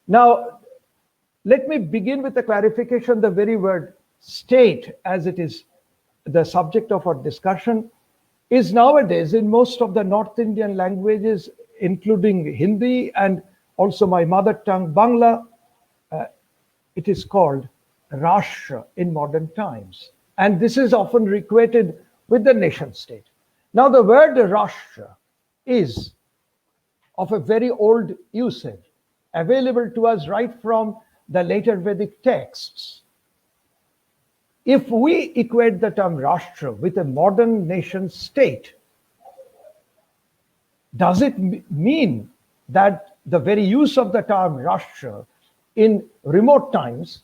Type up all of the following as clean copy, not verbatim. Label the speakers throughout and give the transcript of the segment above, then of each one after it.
Speaker 1: Now, let me begin with a clarification. The very word state, as it is the subject of our discussion, is nowadays in most of the North Indian languages, including Hindi and also my mother tongue, Bangla, it is called Rashtra in modern times. And this is often equated with the nation state. Now, the word Rashtra is of a very old usage, available to us right from the later Vedic texts. If we equate the term Rashtra with a modern nation state, does it mean that the very use of the term Rashtra in remote times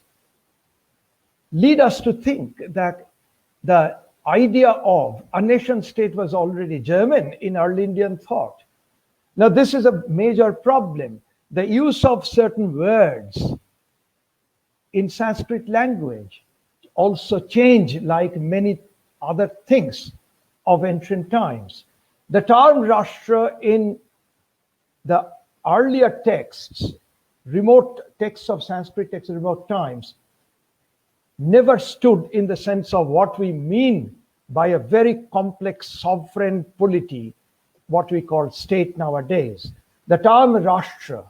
Speaker 1: lead us to think that the idea of a nation state was already German in early Indian thought? Now, this is a major problem. The use of certain words in Sanskrit language also change like many other things of ancient times. The term Rashtra in the earlier texts, remote texts of Sanskrit texts, remote times, never stood in the sense of what we mean by a very complex sovereign polity, what we call state nowadays. The term Rashtra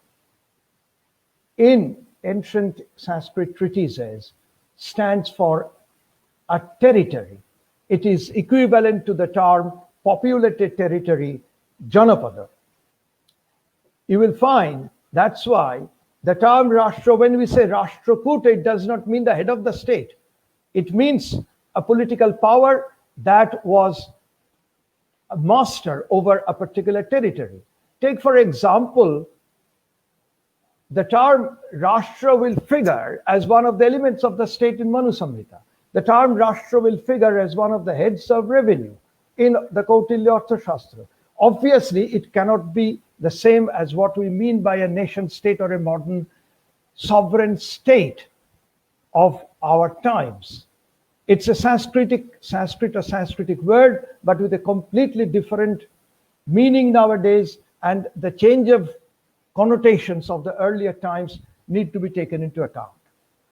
Speaker 1: in ancient Sanskrit treatises stands for a territory. It is equivalent to the term populated territory, Janapada. You will find that's why the term Rashtra, when we say Rashtrakuta, it does not mean the head of the state. It means a political power that was a master over a particular territory. Take, for example, the term Rashtra will figure as one of the elements of the state in Manu Samhita. The term Rashtra will figure as one of the heads of revenue in the Kautilya Arthashastra. Obviously, it cannot be the same as what we mean by a nation state or a modern sovereign state of our times. It's a Sanskrit word, but with a completely different meaning nowadays, and the change of connotations of the earlier times need to be taken into account.